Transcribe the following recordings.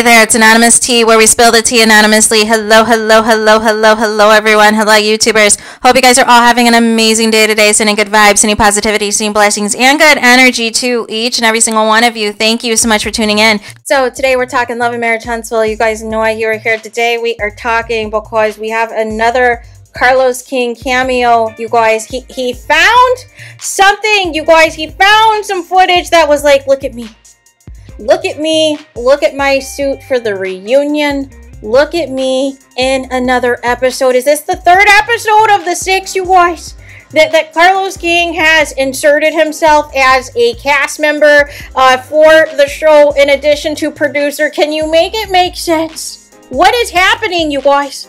Hey there, it's Anonymous Tea, where we spill the tea anonymously. Hello, hello, hello, hello, hello, everyone. Hello, YouTubers. Hope you guys are all having an amazing day today, sending good vibes, sending positivity, sending blessings, and good energy to each and every single one of you. Thank you so much for tuning in. So today we're talking love and marriage, Huntsville. You guys know why you are here today. We are talking because we have another Carlos King cameo. You guys, he found something. You guys, he found some footage that was like, look at me. Look at me, look at my suit for the reunion, look at me in another episode. Is this the third episode of the 6, you guys? That Carlos King has inserted himself as a cast member for the show in addition to producer. Can you make it make sense? What is happening, you guys?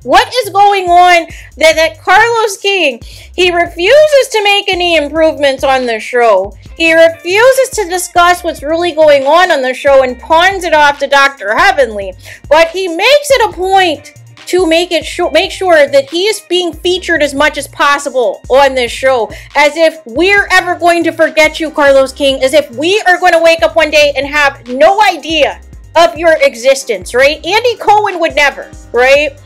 What is going on that Carlos King, he refuses to make any improvements on the show. He refuses to discuss what's really going on the show and pawns it off to Dr. Heavenly. But he makes it a point to make sure that he is being featured as much as possible on this show. As if we're ever going to forget you, Carlos King. As if we are going to wake up one day and have no idea of your existence, right? Andy Cohen would never, right?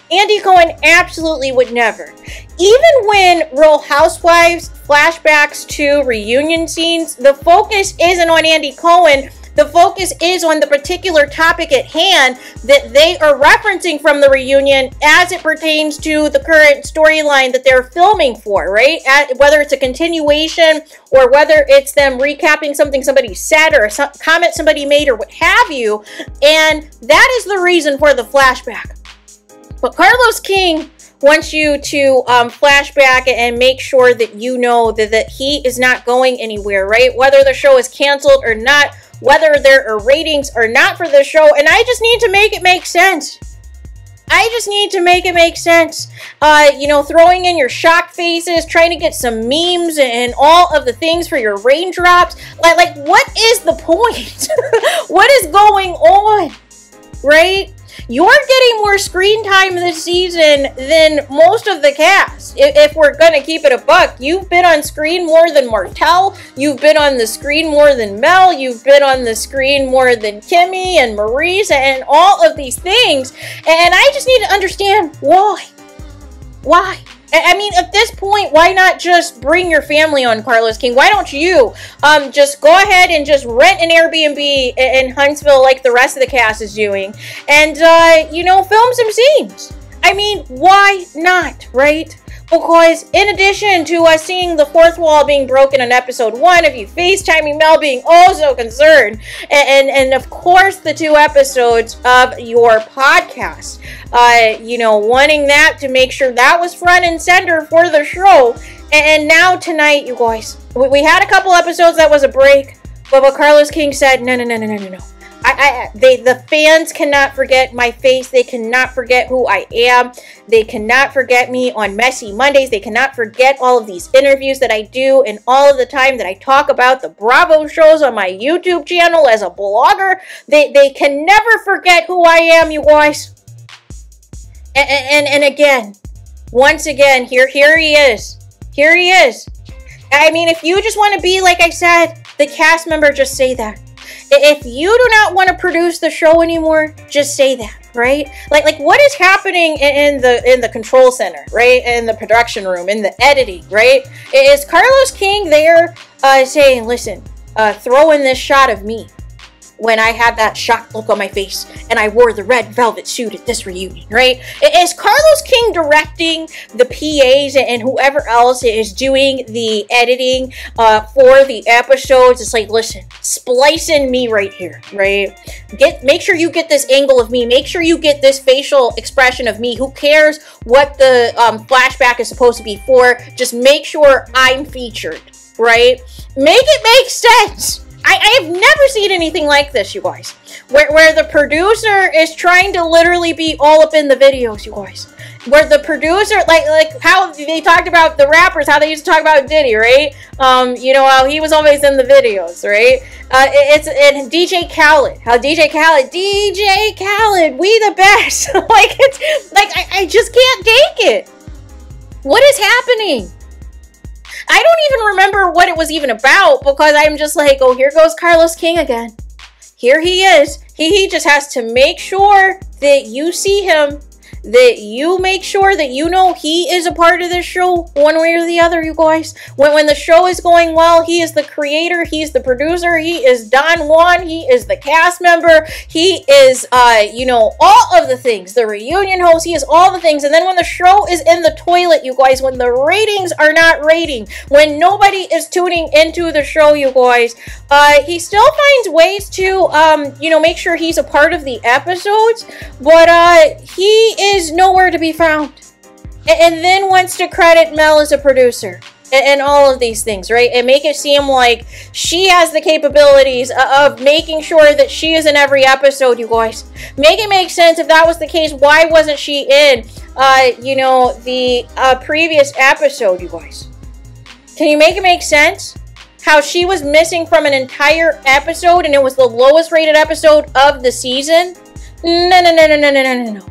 Andy Cohen absolutely would never. Even when Real Housewives flashbacks to reunion scenes, the focus isn't on Andy Cohen. The focus is on the particular topic at hand that they are referencing from the reunion as it pertains to the current storyline that they're filming for, right? Whether it's a continuation or whether it's them recapping something somebody said or a comment somebody made or what have you. And that is the reason for the flashback. But Carlos King wants you to flashback and make sure that you know that he is not going anywhere, right? Whether the show is canceled or not, whether there are ratings or not for the show. And I just need to make it make sense. I just need to make it make sense. You know, throwing in your shock faces, trying to get some memes and all of the things for your raindrops. Like what is the point? What is going on, right? You're getting more screen time this season than most of the cast. If we're going to keep it a buck, you've been on screen more than Martell. You've been on the screen more than Mel. You've been on the screen more than Kimmy and Maurice and all of these things. And I just need to understand why. Why? I mean, at this point, why not just bring your family on, Carlos King? Why don't you just go ahead and just rent an Airbnb in Huntsville like the rest of the cast is doing and, you know, film some scenes? I mean, why not, right? Because in addition to us seeing the fourth wall being broken in episode 1 of you FaceTiming Mel being oh so concerned, and of course the 2 episodes of your podcast, you know, wanting that to make sure that was front and center for the show. And now tonight, you guys, we had a couple episodes that was a break, but Carlos King said, no. The fans cannot forget my face. They cannot forget who I am. They cannot forget me on Messy Mondays. They cannot forget all of these interviews that I do and all of the time that I talk about the Bravo shows on my YouTube channel as a blogger. They can never forget who I am, you guys. And again, once again, here he is. Here he is. I mean, if you just want to be, like I said, the cast member, just say that. If you do not want to produce the show anymore, just say that, right? Like what is happening in the control center, right? In the production room, in the editing, right? Is Carlos King there saying, listen, throw in this shot of me when I had that shocked look on my face and I wore the red velvet suit at this reunion, right? Is Carlos King directing the PAs and whoever else is doing the editing for the episodes? It's like, listen, splice in me right here, right? Make sure you get this angle of me. Make sure you get this facial expression of me. Who cares what the flashback is supposed to be for? Just make sure I'm featured, right? Make it make sense. I have never seen anything like this, you guys, where the producer is trying to literally be all up in the videos, you guys. Where the producer, like how they talked about the rappers, how they used to talk about Diddy, right? You know, how he was always in the videos, right? And DJ Khaled, DJ Khaled, we the best. Like, it's like, I just can't take it. What is happening? I don't even remember what it was even about because I'm just like, oh, here goes Carlos King again. here he is. He just has to make sure that you see him, that you make sure that you know he is a part of this show one way or the other, you guys. When the show is going well, he is the creator, he's the producer, he is Don Juan, he is the cast member, he is, you know, all of the things, the reunion host, he is all the things. And then when the show is in the toilet, you guys, when the ratings are not rating, when nobody is tuning into the show, you guys, he still finds ways to, you know, make sure he's a part of the episodes, but he is nowhere to be found. And then wants to credit Mel as a producer and all of these things, right? And make it seem like she has the capabilities of making sure that she is in every episode, you guys. Make it make sense. If that was the case, why wasn't she in, you know, the previous episode, you guys? Can you make it make sense? How she was missing from an entire episode and it was the lowest rated episode of the season? No.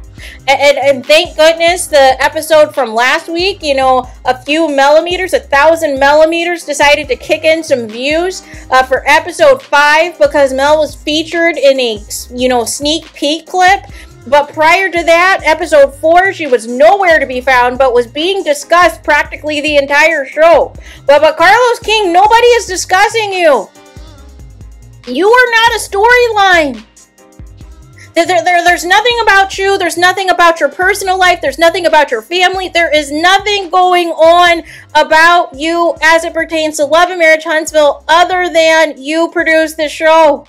And thank goodness the episode from last week, you know, a few millimeters, 1,000 millimeters decided to kick in some views for episode 5 because Mel was featured in a, you know, sneak peek clip. But prior to that, episode 4, she was nowhere to be found, but was being discussed practically the entire show. But Carlos King, nobody is discussing you. You are not a storyline. There's nothing about you. There's nothing about your personal life. There's nothing about your family. There is nothing going on about you as it pertains to Love and Marriage Huntsville other than you produce the show.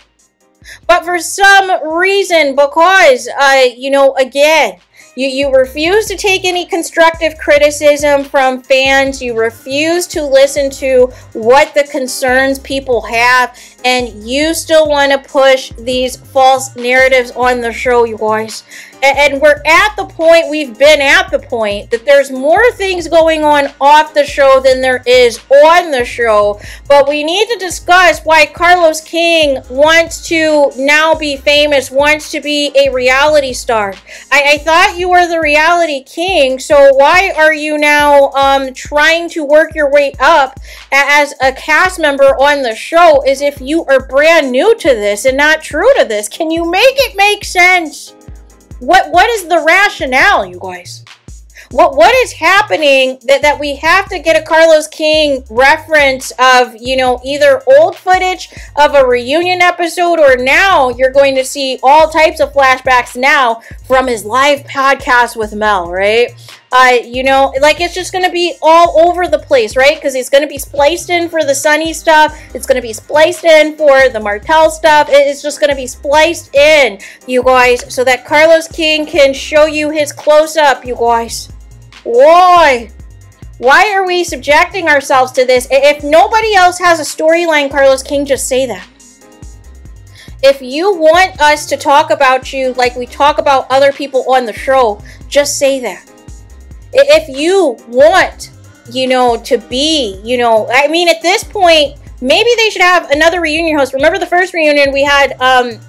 But for some reason, because, you know, again, you refuse to take any constructive criticism from fans. You refuse to listen to what the concerns people have. And you still want to push these false narratives on the show, you guys. And we're at the point, we've been at the point, that there's more things going on off the show than there is on the show. But we need to discuss why Carlos King wants to now be famous, wants to be a reality star. I thought you were the reality king, so why are you now trying to work your way up as a cast member on the show as if you are brand new to this and not true to this? Can you make it make sense? What is the rationale, you guys? What is happening that we have to get a Carlos King reference of, you know, either old footage of a reunion episode, or now you're going to see all types of flashbacks now from his live podcast with Mel, right? You know, like it's just going to be all over the place, right? Because it's going to be spliced in for the Sunny stuff. It's going to be spliced in for the Martell stuff. It's just going to be spliced in, you guys, so that Carlos King can show you his close-up, you guys. Why? Why are we subjecting ourselves to this? If nobody else has a storyline, Carlos King, just say that. If you want us to talk about you like we talk about other people on the show, just say that. If you want, you know, to be, you know, I mean, at this point, maybe they should have another reunion host. Remember the first reunion we had,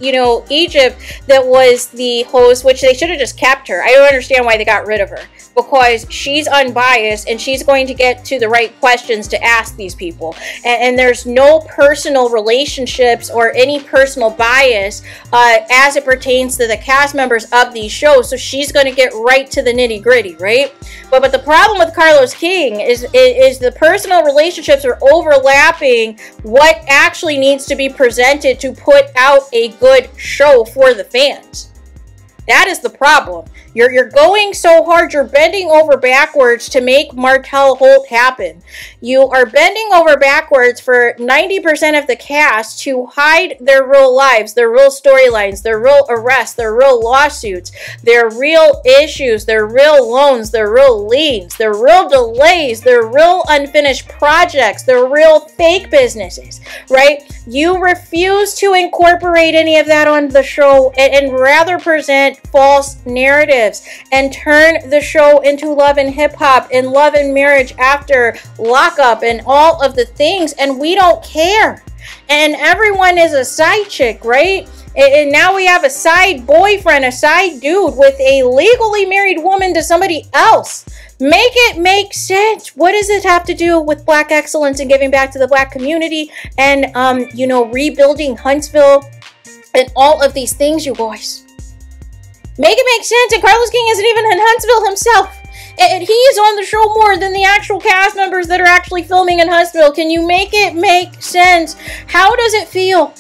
you know, Egypt that was the host, which they should have just kept her. I don't understand why they got rid of her, because she's unbiased and she's going to get to the right questions to ask these people. And there's no personal relationships or any personal bias as it pertains to the cast members of these shows. So she's going to get right to the nitty gritty, right? But the problem with Carlos King is the personal relationships are overlapping what actually needs to be presented to put out a good show for the fans. That is the problem. You're going so hard, you're bending over backwards to make Martell Holt happen. You are bending over backwards for 90% of the cast to hide their real lives, their real storylines, their real arrests, their real lawsuits, their real issues, their real loans, their real liens, their real delays, their real unfinished projects, their real fake businesses, right? You refuse to incorporate any of that on the show and rather present false narratives and turn the show into Love and Hip Hop and Love and Marriage after lockup and all of the things, and we don't care. And everyone is a side chick, right? And now we have a side boyfriend, a side dude with a legally married woman to somebody else. Make it make sense. What does it have to do with Black excellence and giving back to the Black community and, you know, rebuilding Huntsville and all of these things, you guys. Make it make sense. And Carlos King isn't even in Huntsville himself. And he is on the show more than the actual cast members that are actually filming in Huntsville. Can you make it make sense? How does it feel?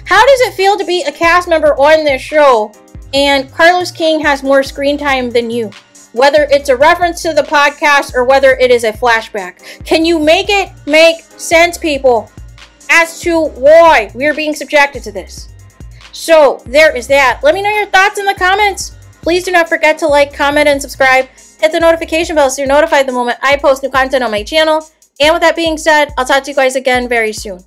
How does it feel to be a cast member on this show and Carlos King has more screen time than you? Whether it's a reference to the podcast or whether it is a flashback. Can you make it make sense, people, as to why we are being subjected to this? So, there is that. Let me know your thoughts in the comments. Please do not forget to like, comment, and subscribe. Hit the notification bell so you're notified the moment I post new content on my channel. And with that being said, I'll talk to you guys again very soon.